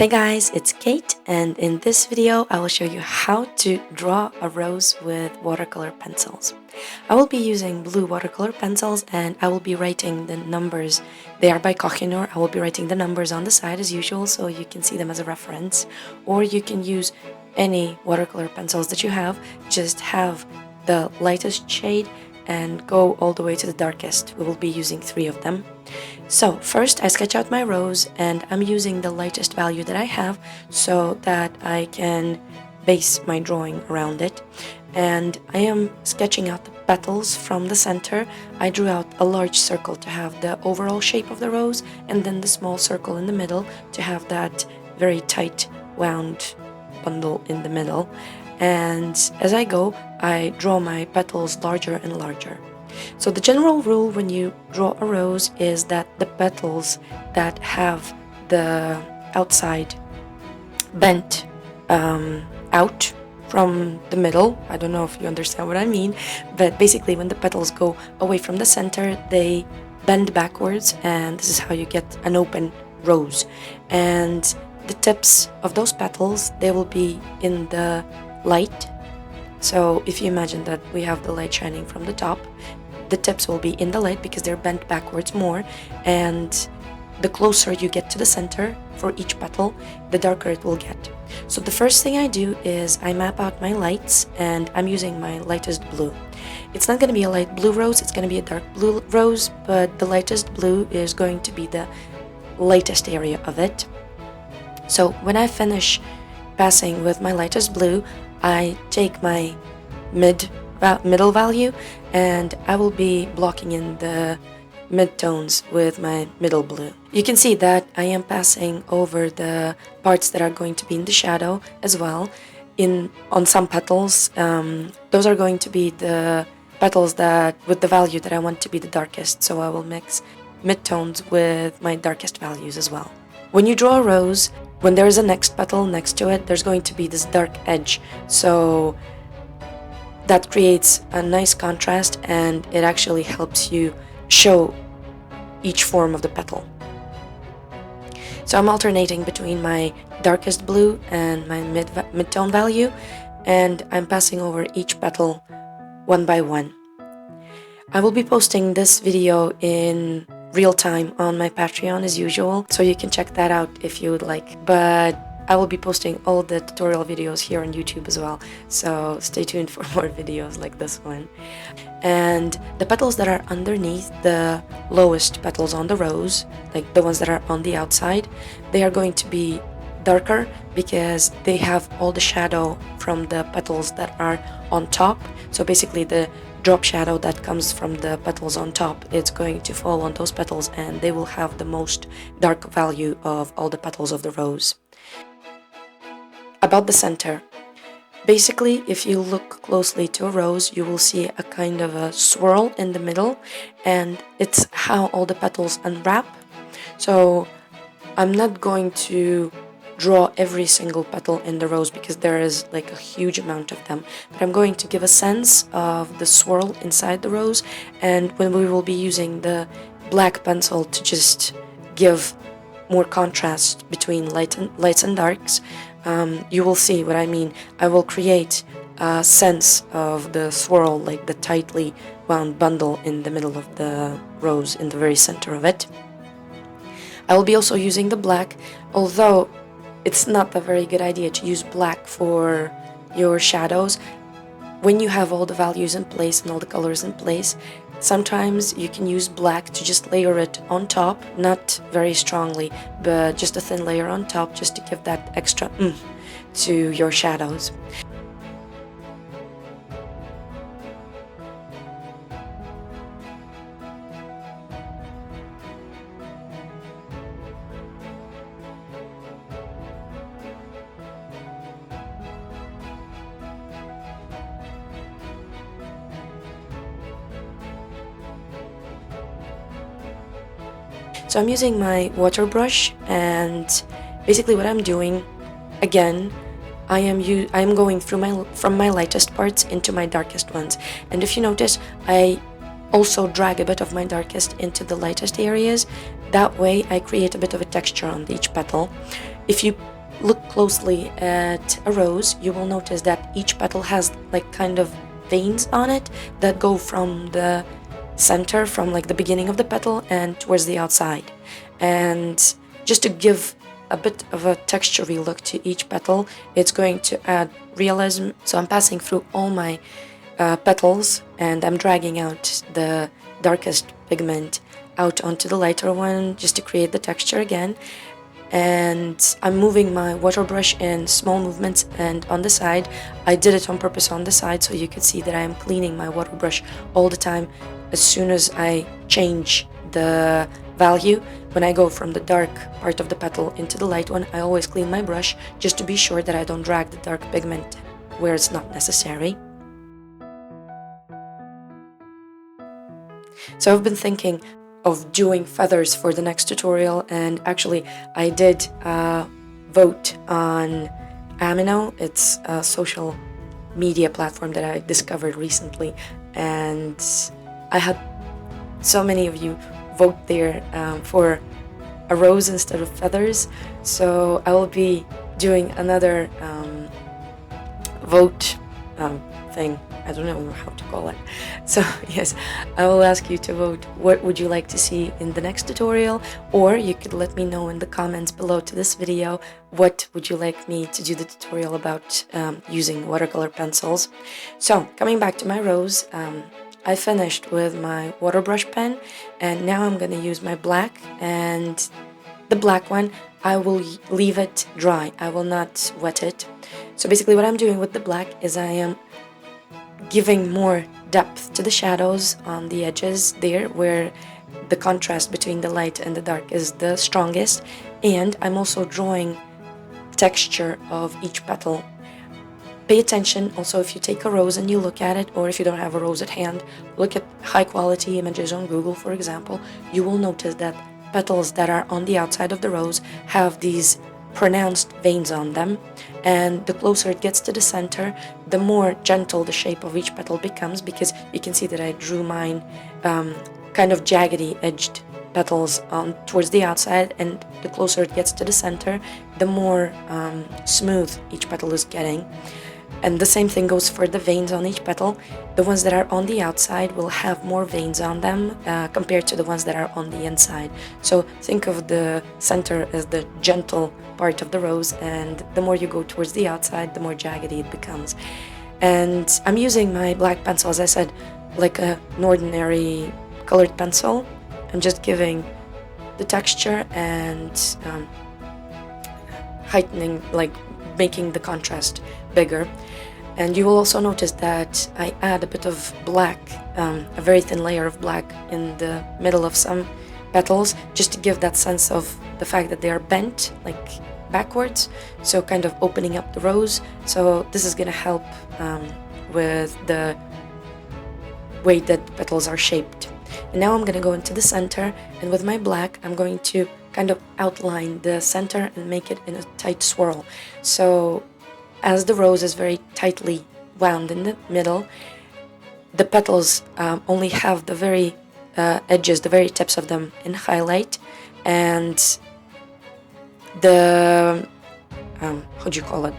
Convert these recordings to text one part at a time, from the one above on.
Hey guys, it's Kate, and in this video I will show you how to draw a rose with watercolor pencils. I will be using blue watercolor pencils and I will be writing the numbers. They are by Koh-I-Noor. I will be writing the numbers on the side as usual so you can see them as a reference, or you can use any watercolor pencils that you have. Just have the lightest shade and go all the way to the darkest. We will be using 3 of them. So first I sketch out my rose and I'm using the lightest value that I have so that I can base my drawing around it. And I am sketching out the petals from the center. I drew out a large circle to have the overall shape of the rose, and then the small circle in the middle to have that very tight wound bundle in the middle. And as I go, I draw my petals larger and larger. So the general rule when you draw a rose is that the petals that have the outside bent out from the middle, I don't know if you understand what I mean, but basically when the petals go away from the center, they bend backwards, and this is how you get an open rose. And the tips of those petals, they will be in the light. So if you imagine that we have the light shining from the top, the tips will be in the light because they're bent backwards more, and the closer you get to the center for each petal, the darker it will get. So the first thing I do is I map out my lights, and I'm using my lightest blue. It's not going to be a light blue rose, it's going to be a dark blue rose, but the lightest blue is going to be the lightest area of it. So when I finish passing with my lightest blue, I take my middle value and I will be blocking in the midtones with my middle blue. You can see that I am passing over the parts that are going to be in the shadow as well. On some petals, those are going to be the petals that with the value that I want to be the darkest, so I will mix midtones with my darkest values as well. When you draw a rose, when there is a next petal next to it, there's going to be this dark edge, so that creates a nice contrast and it actually helps you show each form of the petal. So I'm alternating between my darkest blue and my mid-tone value, and I'm passing over each petal one by one. I will be posting this video in real time on my Patreon as usual, so you can check that out if you would like. But I will be posting all the tutorial videos here on YouTube as well, so stay tuned for more videos like this one. And the petals that are underneath the lowest petals on the rose, like the ones that are on the outside, they are going to be darker because they have all the shadow from the petals that are on top. So basically the drop shadow that comes from the petals on top, it's going to fall on those petals and they will have the most dark value of all the petals of the rose. About the center, basically if you look closely to a rose, you will see a kind of a swirl in the middle, and it's how all the petals unwrap. So I'm not going to draw every single petal in the rose because there is like a huge amount of them, but I'm going to give a sense of the swirl inside the rose, and when we will be using the black pencil to just give more contrast between lights and darks, you will see what I mean. I will create a sense of the swirl, like the tightly wound bundle in the middle of the rose, in the very center of it. I will be also using the black, although it's not a very good idea to use black for your shadows. When you have all the values in place and all the colors in place, sometimes you can use black to just layer it on top, not very strongly, but just a thin layer on top, just to give that extra to your shadows. So I'm using my water brush, and basically what I'm doing, again, I am going through from my lightest parts into my darkest ones. And if you notice, I also drag a bit of my darkest into the lightest areas. That way I create a bit of a texture on each petal. if you look closely at a rose, you will notice that each petal has like kind of veins on it that go from the center, from like the beginning of the petal and towards the outside. And just to give a bit of a textury look to each petal, it's going to add realism. So I'm passing through all my petals and I'm dragging out the darkest pigment out onto the lighter one just to create the texture again. And I'm moving my water brush in small movements, and on the side I did it on purpose on the side so you could see that I am cleaning my water brush all the time. As soon as I change the value, when I go from the dark part of the petal into the light one, I always clean my brush just to be sure that I don't drag the dark pigment where it's not necessary. So I've been thinking of doing feathers for the next tutorial, and actually I did vote on Amino. It's a social media platform that I discovered recently, and I had so many of you vote there for a rose instead of feathers, so I will be doing another vote thing. I don't know how to call it. So yes, I will ask you to vote what would you like to see in the next tutorial, or you could let me know in the comments below to this video what would you like me to do the tutorial about using watercolor pencils. So coming back to my rose, I finished with my water brush pen, and now I'm going to use my black, and the black one I will leave it dry. I will not wet it. So basically what I'm doing with the black is I am giving more depth to the shadows on the edges there where the contrast between the light and the dark is the strongest, and I'm also drawing texture of each petal. Pay attention also, if you take a rose and you look at it, or if you don't have a rose at hand, look at high quality images on Google, for example, you will notice that petals that are on the outside of the rose have these pronounced veins on them, and the closer it gets to the center, the more gentle the shape of each petal becomes, because you can see that I drew mine kind of jaggedy edged petals towards the outside, and the closer it gets to the center, the more smooth each petal is getting. And the same thing goes for the veins on each petal. The ones that are on the outside will have more veins on them compared to the ones that are on the inside. So think of the center as the gentle part of the rose, and the more you go towards the outside, the more jaggedy it becomes. And I'm using my black pencil, as I said, like an ordinary colored pencil. I'm just giving the texture and heightening, like making the contrast bigger. And you will also notice that I add a bit of black, a very thin layer of black in the middle of some petals, just to give that sense of the fact that they are bent like backwards, so kind of opening up the rose. So this is going to help with the way that the petals are shaped. And now I'm going to go into the center, and with my black I'm going to kind of outline the center and make it in a tight swirl. So as the rose is very tightly wound in the middle, the petals only have the very edges, the very tips of them in highlight, and the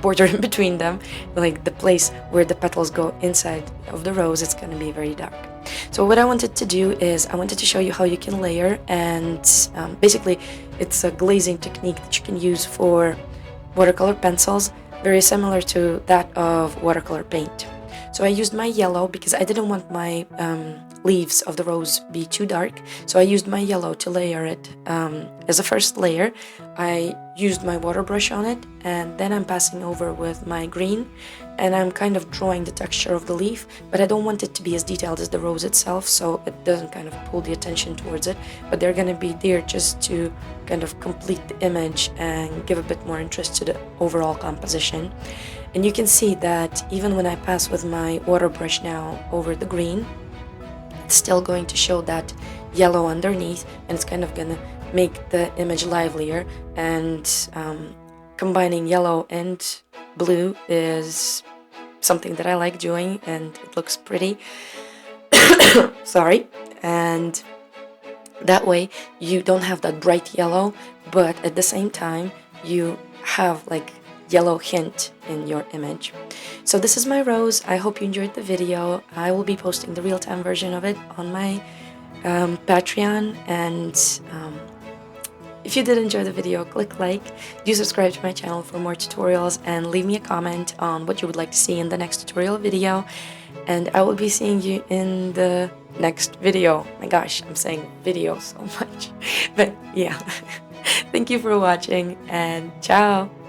border in between them, like the place where the petals go inside of the rose, it's going to be very dark. So what I wanted to do is I wanted to show you how you can layer, and basically it's a glazing technique that you can use for watercolor pencils, very similar to that of watercolor paint. So I used my yellow because I didn't want my leaves of the rose be too dark, so I used my yellow to layer it as a first layer. I used my water brush on it, and then I'm passing over with my green, and I'm kind of drawing the texture of the leaf, but I don't want it to be as detailed as the rose itself, so it doesn't kind of pull the attention towards it, but they're going to be there just to kind of complete the image and give a bit more interest to the overall composition. And you can see that even when I pass with my water brush now over the green, it's still going to show that yellow underneath, and it's kind of gonna make the image livelier. And combining yellow and blue is something that I like doing, and it looks pretty. Sorry. And that way you don't have that bright yellow, but at the same time you have like yellow hint in your image. So this is my rose. I hope you enjoyed the video. I will be posting the real-time version of it on my Patreon, and if you did enjoy the video, click like, do subscribe to my channel for more tutorials, and leave me a comment on what you would like to see in the next tutorial video, and I will be seeing you in the next video. My gosh, I'm saying video so much. But yeah, thank you for watching, and ciao!